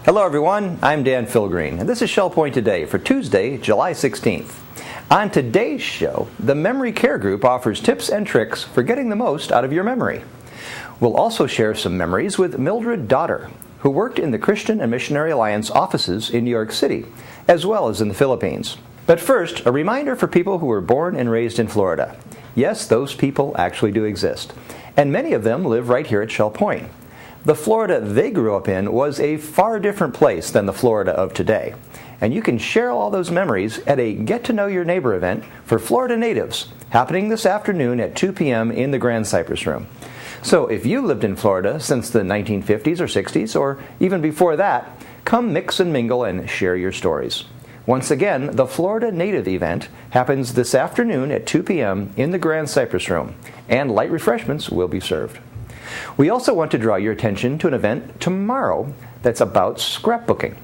Hello everyone, I'm Dan Philgreen, and this is Shell Point Today for Tuesday, July 16th. On today's show, the Memory Care Group offers tips and tricks for getting the most out of your memory. We'll also share some memories with Mildred daughter, who worked in the Christian and Missionary Alliance offices in New York City, as well as in the Philippines. But first, a reminder for people who were born and raised in Florida. Yes, those people actually do exist, and many of them live right here at Shell Point. The Florida they grew up in was a far different place than the Florida of today. And you can share all those memories at a Get to Know Your Neighbor event for Florida natives, happening this afternoon at 2 p.m. in the Grand Cypress Room. So if you lived in Florida since the 1950s or 60s, or even before that, come mix and mingle and share your stories. Once again, the Florida Native event happens this afternoon at 2 p.m. in the Grand Cypress Room, and light refreshments will be served. We also want to draw your attention to an event tomorrow that's about scrapbooking.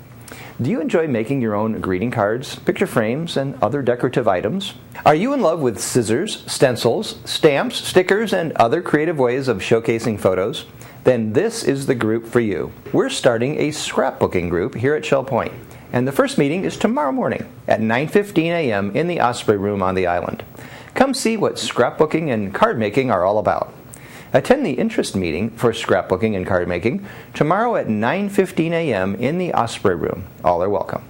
Do you enjoy making your own greeting cards, picture frames, and other decorative items? Are you in love with scissors, stencils, stamps, stickers, and other creative ways of showcasing photos? Then this is the group for you. We're starting a scrapbooking group here at Shell Point, and the first meeting is tomorrow morning at 9:15 a.m. in the Osprey Room on the island. Come see what scrapbooking and card making are all about. Attend the interest meeting for scrapbooking and card making tomorrow at 9:15 a.m. in the Osprey Room. All are welcome.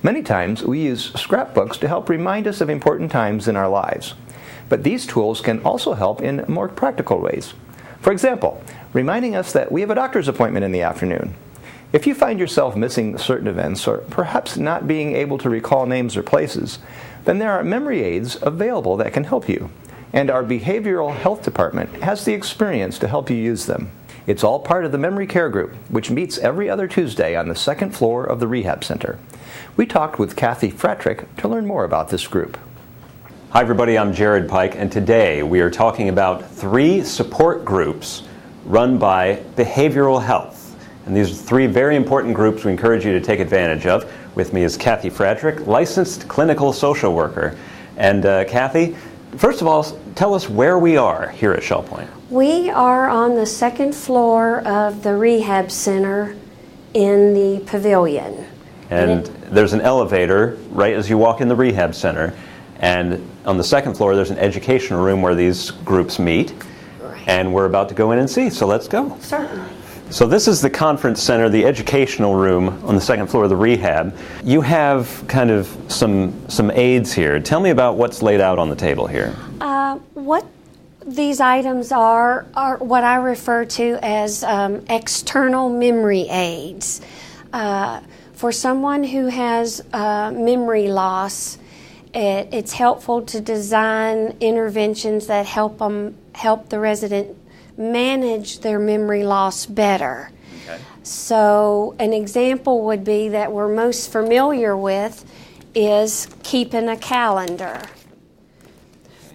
Many times we use scrapbooks to help remind us of important times in our lives. But these tools can also help in more practical ways. For example, reminding us that we have a doctor's appointment in the afternoon. If you find yourself missing certain events or perhaps not being able to recall names or places, then there are memory aids available that can help you. And our behavioral health department has the experience to help you use them. It's all part of the Memory Care Group, which meets every other Tuesday on the second floor of the Rehab Center. We talked with Fratrick to learn more about this group. Hi everybody, I'm Jared Pike, and today we are talking about 3 support groups run by behavioral health. And these are 3 very important groups we encourage you to take advantage of. With me is Kathy Fratrick, licensed clinical social worker. And Kathy, first of all, tell us where we are here at Shell Point. We are on the second floor of the Rehab Center in the pavilion. And there's an elevator right as you walk in the Rehab Center. And on the second floor, there's an educational room where these groups meet. Right. And we're about to go in and see, so let's go. Certainly. So this is the conference center, the educational room on the second floor of the rehab. You have kind of some aids here. Tell me about what's laid out on the table here. What these items are what I refer to as external memory aids. For someone who has memory loss, it's helpful to design interventions that help the resident manage their memory loss better. Okay. So an example would be that we're most familiar with is keeping a calendar.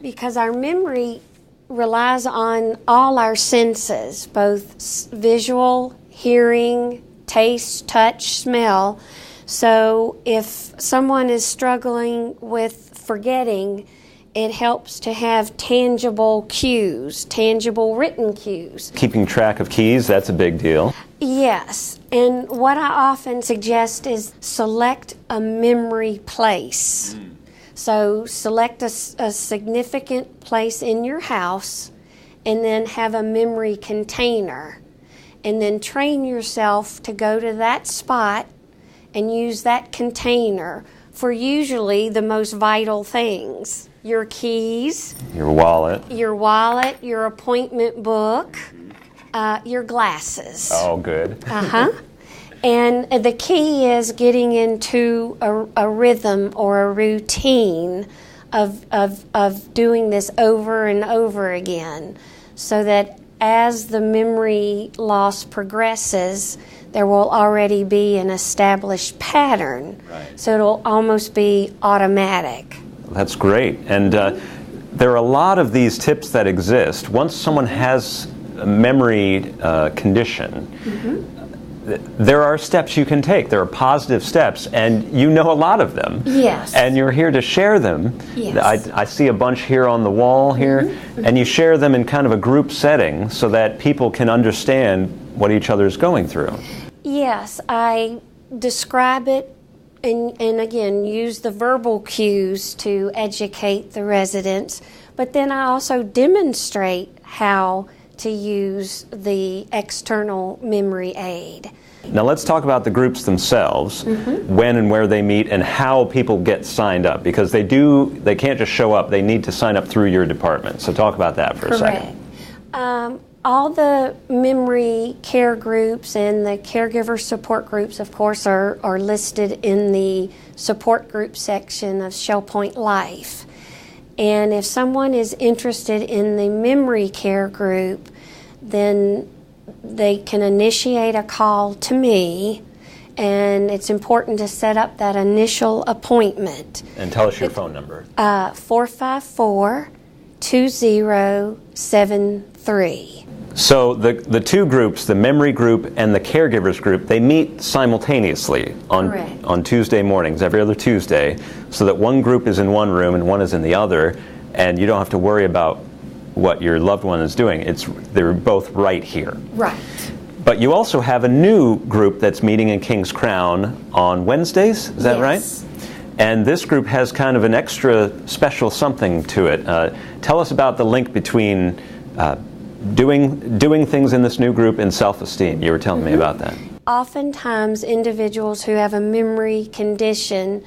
Because our memory relies on all our senses, both visual, hearing, taste, touch, smell. So if someone is struggling with forgetting, it helps to have tangible cues, tangible written cues. Keeping track of keys, that's a big deal. Yes, and what I often suggest is select a memory place. So select a significant place in your house and then have a memory container. And then train yourself to go to that spot and use that container for usually the most vital things. Your keys, your wallet, your appointment book, your glasses. Oh, good. And the key is getting into a rhythm or a routine of doing this over and over again, so that as the memory loss progresses, there will already be an established pattern. Right. So it'll almost be automatic. That's great. And there are a lot of these tips that exist. Once someone has a memory condition, there are steps you can take. There are positive steps, and you know a lot of them. Yes. And you're here to share them. Yes. I see a bunch here on the wall here, and you share them in kind of a group setting so that people can understand what each other is going through. Yes, I describe it and again use the verbal cues to educate the residents, but then I also demonstrate how to use the external memory aid. Now let's talk about the groups themselves, when and where they meet and how people get signed up, because they can't just show up, they need to sign up through your department. So talk about that for a second. All the memory care groups and the caregiver support groups, of course, are listed in the support group section of Shell Point Life. And if someone is interested in the memory care group, then they can initiate a call to me, and it's important to set up that initial appointment. And tell us your phone number. 454-2073. So the two groups, the memory group and the caregivers group, they meet simultaneously on Tuesday mornings, every other Tuesday, so that one group is in one room and one is in the other, and you don't have to worry about what your loved one is doing. They're both right here. Right. But you also have a new group that's meeting in King's Crown on Wednesdays, is that right? And this group has kind of an extra special something to it. Tell us about the link between doing things in this new group and self-esteem. You were telling me about that. Oftentimes, individuals who have a memory condition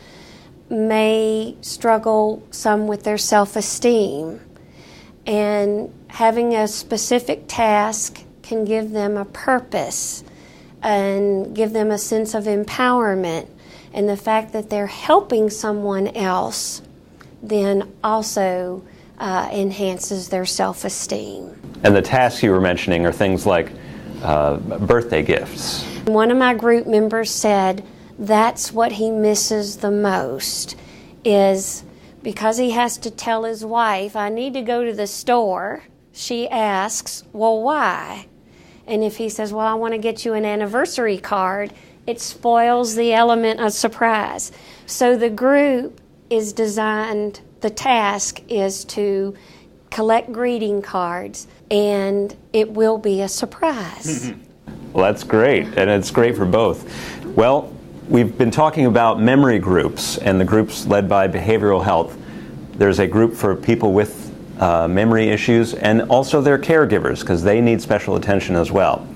may struggle some with their self-esteem, and having a specific task can give them a purpose and give them a sense of empowerment, and the fact that they're helping someone else then also enhances their self-esteem. And the tasks you were mentioning are things like birthday gifts. One of my group members said that's what he misses the most, is because he has to tell his wife, I need to go to the store. She asks, well, why? And if he says, well, I want to get you an anniversary card, it spoils the element of surprise. So the group is designed, the task is to collect greeting cards, and it will be a surprise. Well, that's great, and it's great for both. Well, we've been talking about memory groups and the groups led by behavioral health. There's a group for people with memory issues and also their caregivers, because they need special attention as well.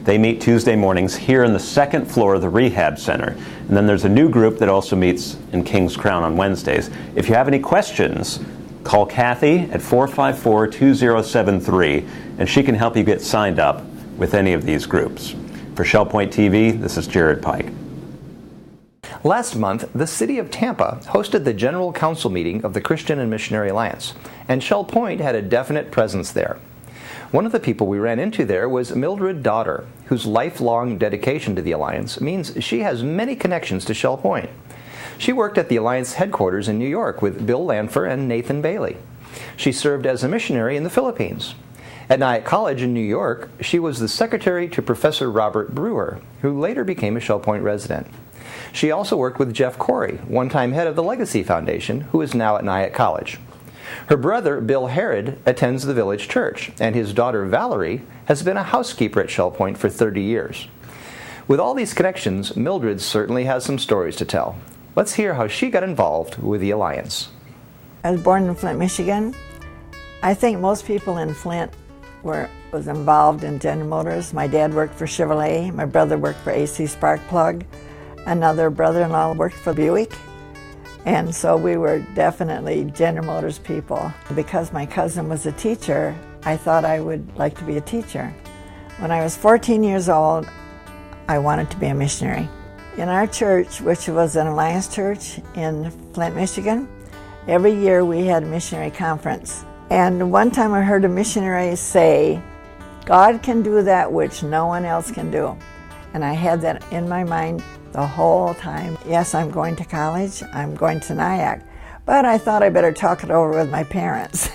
They meet Tuesday mornings here in the second floor of the rehab center. And then there's a new group that also meets in King's Crown on Wednesdays. If you have any questions, call Kathy at 454-2073, and she can help you get signed up with any of these groups. For Shell Point TV, this is Jared Pike. Last month, the City of Tampa hosted the General Council meeting of the Christian and Missionary Alliance, and Shell Point had a definite presence there. One of the people we ran into there was Mildred daughter, whose lifelong dedication to the Alliance means she has many connections to Shell Point. She worked at the Alliance headquarters in New York with Bill Lanfer and Nathan Bailey. She served as a missionary in the Philippines. At Nyack College in New York, she was the secretary to Professor Robert Brewer, who later became a Shell Point resident. She also worked with Jeff Corey, one-time head of the Legacy Foundation, who is now at Nyack College. Her brother, Bill Herod, attends the village church, and his daughter, Valerie, has been a housekeeper at Shell Point for 30 years. With all these connections, Mildred certainly has some stories to tell. Let's hear how she got involved with the Alliance. I was born in Flint, Michigan. I think most people in Flint was involved in General Motors. My dad worked for Chevrolet. My brother worked for AC Sparkplug. Another brother-in-law worked for Buick. And so we were definitely General Motors people. Because my cousin was a teacher, I thought I would like to be a teacher. When I was 14 years old, I wanted to be a missionary. In our church, which was an Alliance church in Flint, Michigan, every year we had a missionary conference. And one time I heard a missionary say, God can do that which no one else can do. And I had that in my mind the whole time. Yes, I'm going to college, I'm going to Nyack, but I thought I better talk it over with my parents.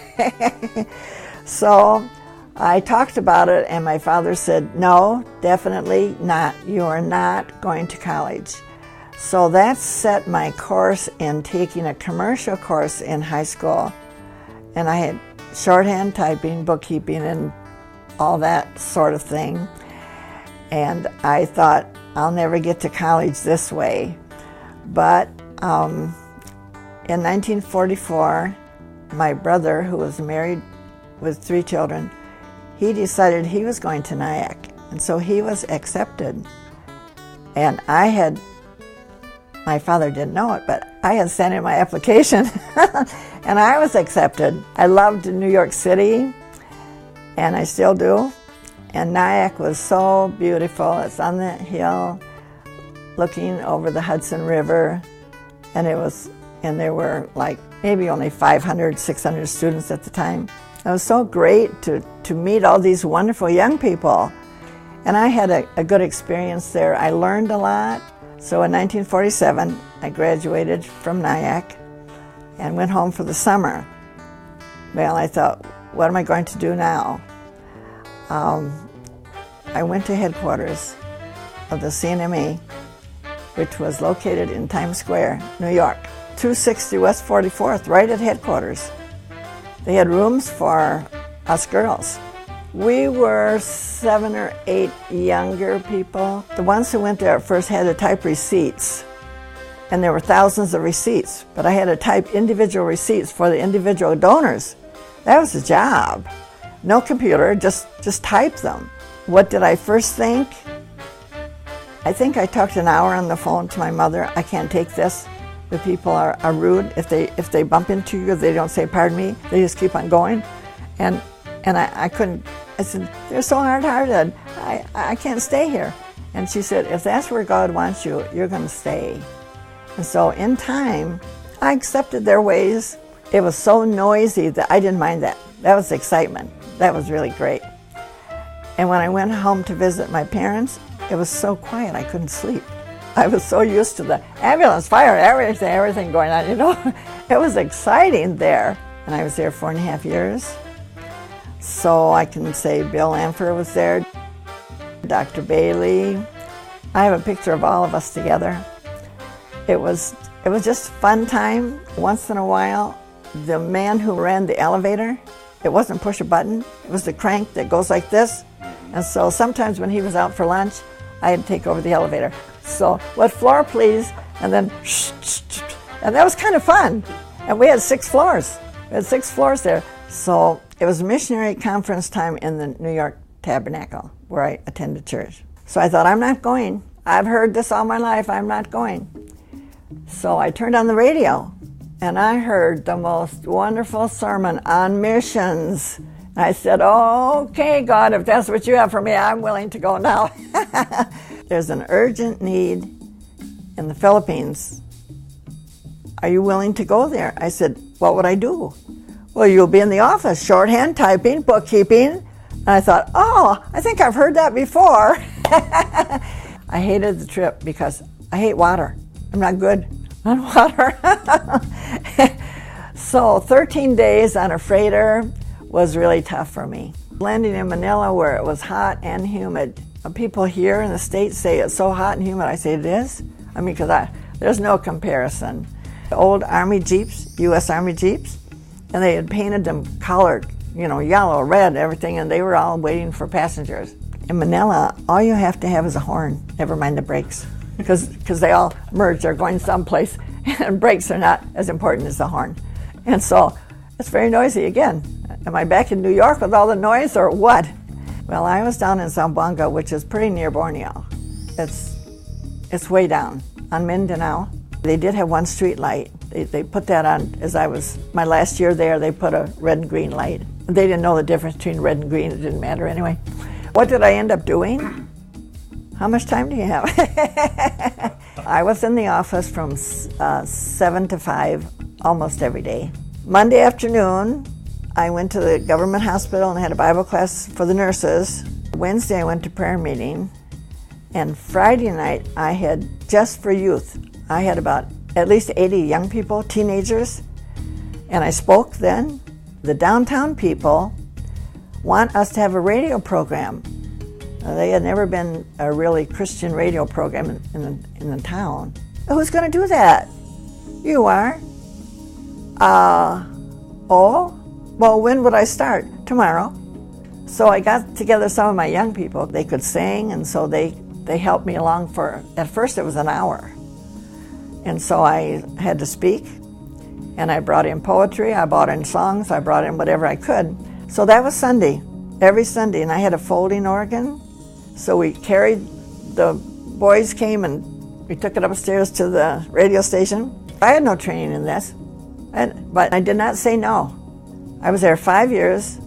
So I talked about it, and my father said, no, definitely not. You are not going to college. So that set my course in taking a commercial course in high school. And I had shorthand, typing, bookkeeping, and all that sort of thing. And I thought, I'll never get to college this way. But in 1944, my brother, who was married with 3 children, he decided he was going to Nyack, and so he was accepted. And my father didn't know it, but I had sent in my application, and I was accepted. I loved New York City, and I still do. And Nyack was so beautiful. It's on the hill, looking over the Hudson River, and there were like maybe only 500, 600 students at the time. It was so great to meet all these wonderful young people. And I had a good experience there. I learned a lot. So in 1947, I graduated from Nyack and went home for the summer. Well, I thought, what am I going to do now? I went to headquarters of the C&MA, which was located in Times Square, New York, 260 West 44th, right at headquarters. They had rooms for us girls. We were 7 or 8 younger people. The ones who went there at first had to type receipts, and there were thousands of receipts, but I had to type individual receipts for the individual donors. That was a job. No computer, just type them. What did I first think? I think I talked an hour on the phone to my mother. I can't take this. The people are rude. If they bump into you, they don't say pardon me. They just keep on going. And I couldn't. I said, they're so hard-hearted. I can't stay here. And she said, if that's where God wants you, you're going to stay. And so in time, I accepted their ways. It was so noisy that I didn't mind that. That was excitement. That was really great. And when I went home to visit my parents, it was so quiet I couldn't sleep. I was so used to the ambulance, fire, everything going on, you know. It was exciting there. And I was there 4.5 years. So I can say Bill Amfer was there, Dr. Bailey. I have a picture of all of us together. It was just a fun time. Once in a while, the man who ran the elevator, it wasn't push a button, it was the crank that goes like this. And so sometimes when he was out for lunch, I had to take over the elevator. So, what floor please? And then, and that was kind of fun. And we had 6 floors. We had 6 floors there. So it was missionary conference time in the New York Tabernacle where I attended church. So I thought, I'm not going. I've heard this all my life. I'm not going. So I turned on the radio and I heard the most wonderful sermon on missions. I said, okay, God, if that's what you have for me, I'm willing to go now. There's an urgent need in the Philippines. Are you willing to go there? I said, what would I do? Well, you'll be in the office, shorthand, typing, bookkeeping. And I thought, I think I've heard that before. I hated the trip because I hate water. I'm not good on water. So 13 days on a freighter was really tough for me. Landing in Manila where it was hot and humid. People here in the States say it's so hot and humid. I say it is. I mean, because there's no comparison. The old Army Jeeps, U.S. Army Jeeps, and they had painted them colored, yellow, red, everything, and they were all waiting for passengers. In Manila, all you have to have is a horn, never mind the brakes, because they all merge. They're going someplace, and brakes are not as important as the horn. And so it's very noisy again. Am I back in New York with all the noise or what? Well, I was down in Zamboanga, which is pretty near Borneo. It's way down on Mindanao. They did have one street light. They put that on my last year there, they put a red and green light. They didn't know the difference between red and green, it didn't matter anyway. What did I end up doing? How much time do you have? I was in the office from 7 to 5 almost every day. Monday afternoon, I went to the government hospital and had a Bible class for the nurses. Wednesday, I went to prayer meeting. And Friday night, I had just for youth. I had about at least 80 young people, teenagers, and I spoke then. The downtown people want us to have a radio program. They had never been a really Christian radio program in the town. Who's going to do that? You are. Well, when would I start? Tomorrow. So I got together some of my young people. They could sing, and so they they helped me along for, at first it was an hour. And so I had to speak, and I brought in poetry, I brought in songs, I brought in whatever I could. So that was Sunday, every Sunday, and I had a folding organ. So we carried, the boys came and we took it upstairs to the radio station. I had no training in this, but I did not say no. I was there 5 years,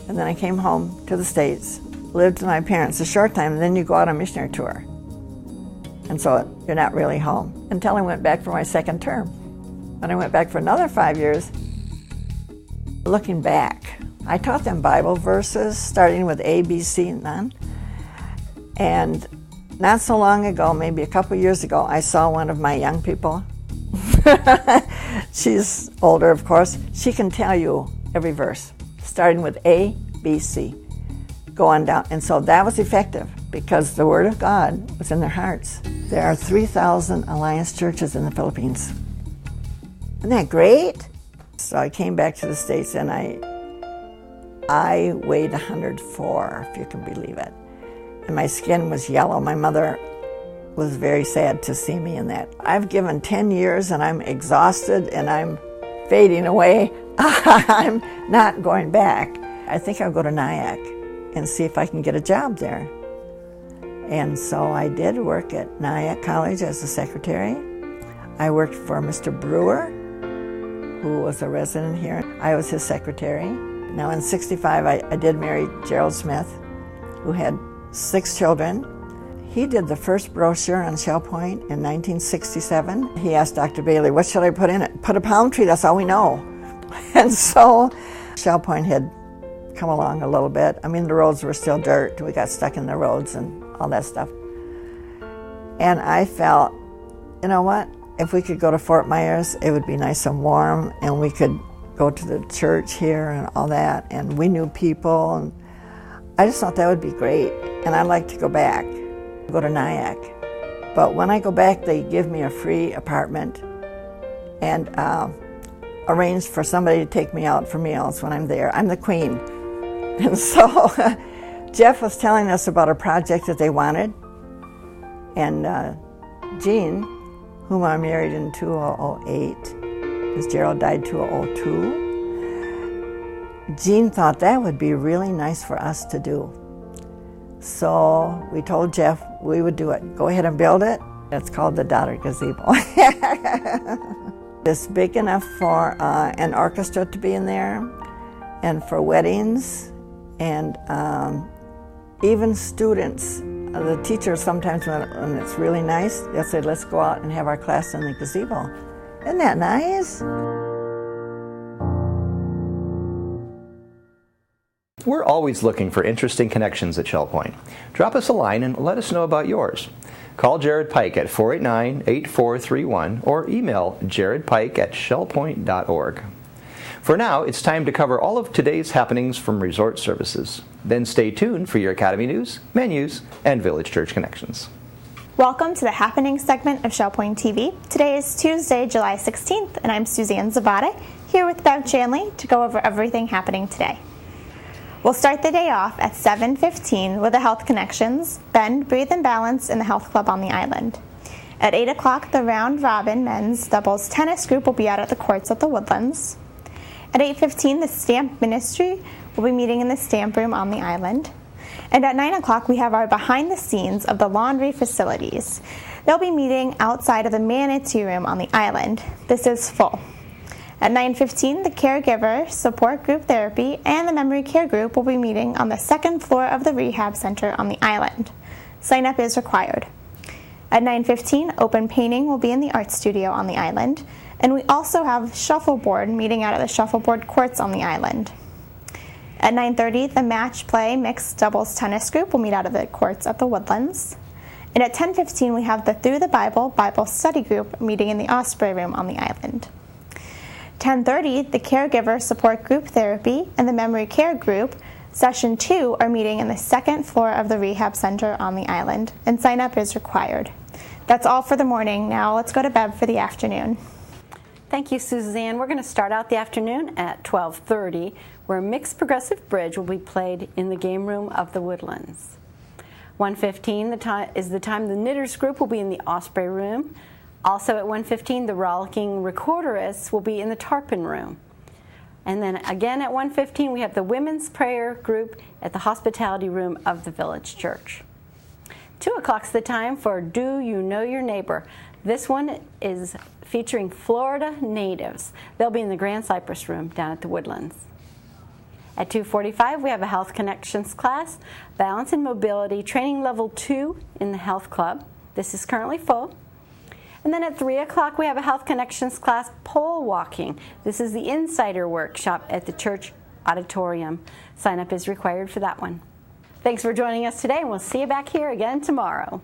and then I came home to the States, lived with my parents a short time, and then you go out on a missionary tour. And so you're not really home until I went back for my second term. When I went back for another 5 years, looking back, I taught them Bible verses, starting with A, B, C, and none. And not so long ago, maybe a couple years ago, I saw one of my young people. She's older, of course. She can tell you every verse, starting with A, B, C, go on down. And so that was effective because the Word of God was in their hearts. There are 3,000 Alliance churches in the Philippines. Isn't that great? So I came back to the States, and I weighed 104, if you can believe it. And my skin was yellow. My mother was very sad to see me in that. I've given 10 years, and I'm exhausted, and I'm fading away. I'm not going back. I think I'll go to Nyack and see if I can get a job there. And so I did work at Nyack College as a secretary. I worked for Mr. Brewer, who was a resident here. I was his secretary. Now in '65, I did marry Gerald Smith, who had 6 children. He did the first brochure on Shell Point in 1967. He asked Dr. Bailey, what should I put in it? Put a palm tree, that's all we know. And so Shell Point had come along a little bit. I mean, the roads were still dirt. We got stuck in the roads and all that stuff. And I felt, you know what? If we could go to Fort Myers, it would be nice and warm, and we could go to the church here and all that, and we knew people, and I just thought that would be great, and I'd like to go back, go to Nyack. But when I go back, they give me a free apartment and arrange for somebody to take me out for meals when I'm there. I'm the queen. And so Jeff was telling us about a project that they wanted, and Jean, whom I married in 2008, because Gerald died 2002, Jean thought that would be really nice for us to do. So we told Jeff we would do it. Go ahead and build it. It's called the Daughter Gazebo. It's big enough for an orchestra to be in there, and for weddings, and even students. The teachers sometimes, when it's really nice, they'll say, let's go out and have our class in the gazebo. Isn't that nice? We're always looking for interesting connections at Shell Point. Drop us a line and let us know about yours. Call Jared Pike at 489-8431 or email jaredpike@shellpoint.org. For now, it's time to cover all of today's happenings from Resort Services. Then stay tuned for your Academy news, menus, and Village Church connections. Welcome to the Happenings segment of Shell Point TV. Today is Tuesday, July 16th, and I'm Suzanne Zabata, here with Bev Chanley to go over everything happening today. We'll start the day off at 7:15 with the Health Connections, Bend, Breathe, and Balance in the Health Club on the island. At 8 o'clock, the Round Robin men's doubles tennis group will be out at the courts at the Woodlands. At 8:15, the Stamp Ministry will be meeting in the Stamp Room on the island. And at 9 o'clock, we have our behind the scenes of the laundry facilities. They'll be meeting outside of the Manatee Room on the island. This is full. At 9:15, the Caregiver Support Group Therapy and the Memory Care Group will be meeting on the second floor of the Rehab Center on the island. Sign up is required. At 9:15, Open Painting will be in the Art Studio on the island. And we also have Shuffleboard meeting out at the Shuffleboard Courts on the island. At 9:30, the Match Play Mixed Doubles Tennis Group will meet out of the courts at the Woodlands. And at 10:15, we have the Through the Bible Study Group meeting in the Osprey Room on the island. 10:30, the Caregiver Support Group Therapy and the Memory Care Group Session 2 are meeting in the second floor of the Rehab Center on the island, and sign up is required. That's all for the morning. Now let's go to Bev for the afternoon. Thank you, Suzanne. We're going to start out the afternoon at 12:30, where Mixed Progressive Bridge will be played in the game room of the Woodlands. 1:15 is the time the knitters group will be in the Osprey room. Also at 1:15, the rollicking recorderists will be in the Tarpon room. And then again at 1:15, we have the women's prayer group at the hospitality room of the village church. 2 o'clock is the time for Do You Know Your Neighbor? This one is featuring Florida natives. They'll be in the Grand Cypress room down at the Woodlands. At 2:45, we have a Health Connections class, Balance and Mobility, Training Level 2 in the Health Club. This is currently full. And then at 3 o'clock, we have a Health Connections class, Pole Walking. This is the Insider Workshop at the church auditorium. Sign up is required for that one. Thanks for joining us today, and we'll see you back here again tomorrow.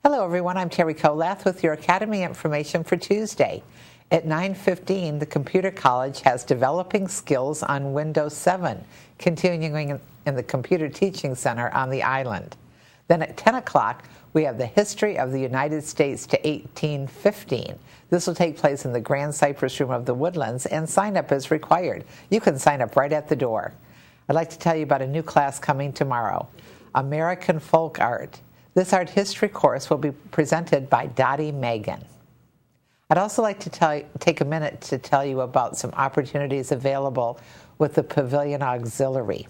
Hello, everyone. I'm Terry Kolath with your Academy information for Tuesday. At 9:15, the Computer College has Developing Skills on Windows 7, continuing in the Computer Teaching Center on the island. Then at 10 o'clock, we have the History of the United States to 1815. This will take place in the Grand Cypress Room of the Woodlands, and sign-up is required. You can sign up right at the door. I'd like to tell you about a new class coming tomorrow, American Folk Art. This art history course will be presented by Dottie Megan. I'd also like to take a minute to tell you about some opportunities available with the Pavilion Auxiliary.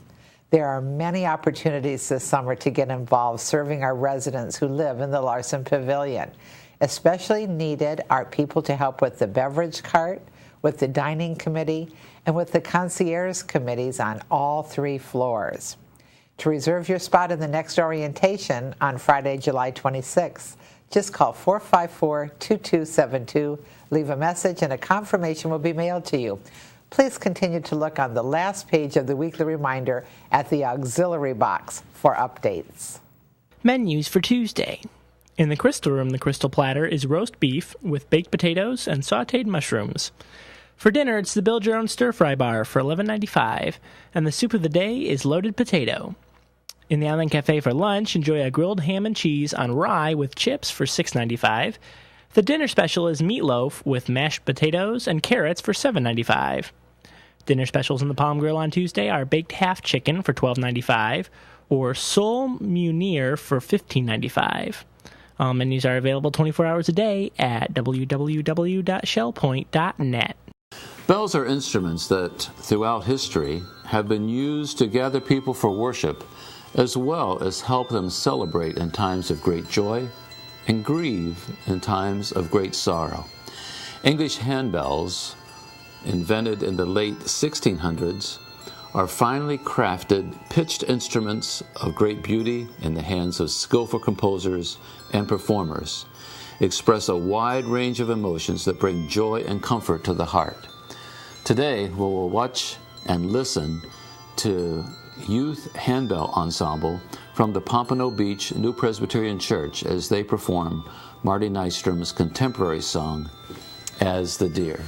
There are many opportunities this summer to get involved serving our residents who live in the Larson Pavilion. Especially needed are people to help with the beverage cart, with the dining committee, and with the concierge committees on all 3 floors. To reserve your spot in the next orientation on Friday, July 26th, just call 454-2272, leave a message, and a confirmation will be mailed to you. Please continue to look on the last page of the weekly reminder at the auxiliary box for updates. Menus for Tuesday. In the Crystal Room, the Crystal Platter is roast beef with baked potatoes and sautéed mushrooms. For dinner, it's the Build Your Own Stir Fry Bar for $11.95, and the soup of the day is loaded potato. In the Island Cafe for lunch, enjoy a grilled ham and cheese on rye with chips for $6.95. The dinner special is meatloaf with mashed potatoes and carrots for $7.95. Dinner specials in the Palm Grill on Tuesday are baked half chicken for $12.95 or sole munir for $15.95. All menus are available 24 hours a day at www.shellpoint.net. Bells are instruments that, throughout history, have been used to gather people for worship, as well as help them celebrate in times of great joy and grieve in times of great sorrow. English handbells, invented in the late 1600s, are finely crafted, pitched instruments of great beauty in the hands of skillful composers and performers, express a wide range of emotions that bring joy and comfort to the heart. Today, we will watch and listen to Youth Handbell Ensemble from the Pompano Beach New Presbyterian Church as they perform Marty Nystrom's contemporary song, As the Deer.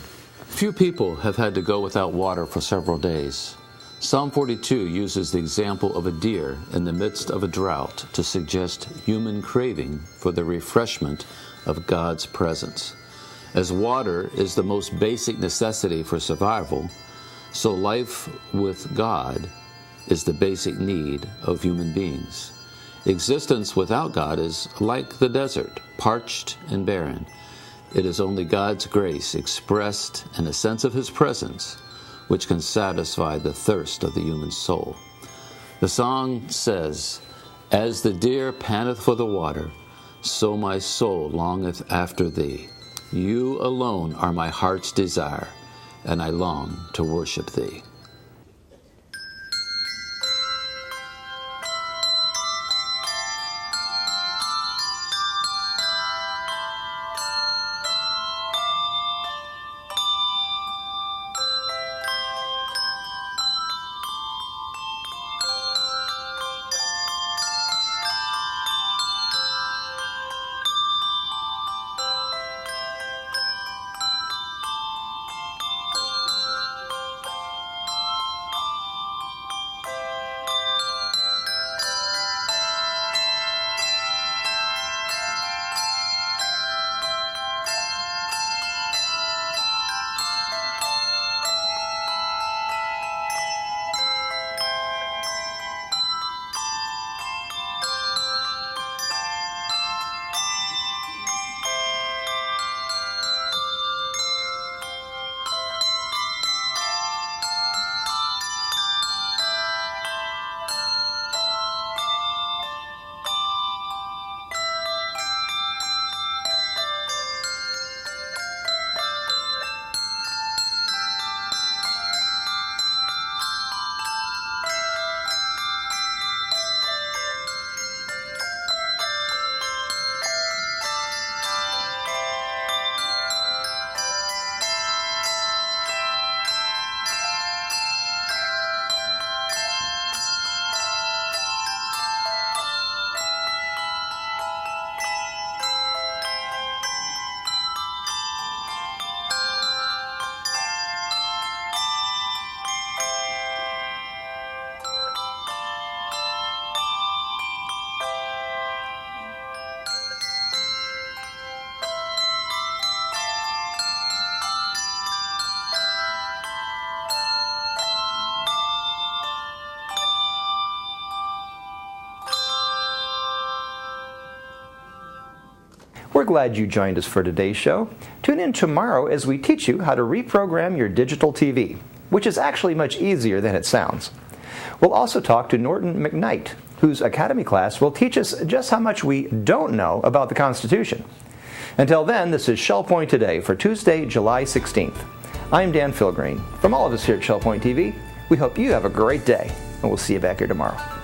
Few people have had to go without water for several days. Psalm 42 uses the example of a deer in the midst of a drought to suggest human craving for the refreshment of God's presence. As water is the most basic necessity for survival, so life with God is the basic need of human beings. Existence without God is like the desert, parched and barren. It is only God's grace expressed in a sense of His presence which can satisfy the thirst of the human soul. The song says, As the deer panteth for the water, so my soul longeth after thee. You alone are my heart's desire, and I long to worship thee. We're glad you joined us for today's show. Tune in tomorrow as we teach you how to reprogram your digital TV, which is actually much easier than it sounds. We'll also talk to Norton McKnight, whose Academy class will teach us just how much we don't know about the Constitution. Until then, this is Shell Point Today for Tuesday, July 16th. I'm Dan Filgreen. From all of us here at Shell Point TV, we hope you have a great day, and we'll see you back here tomorrow.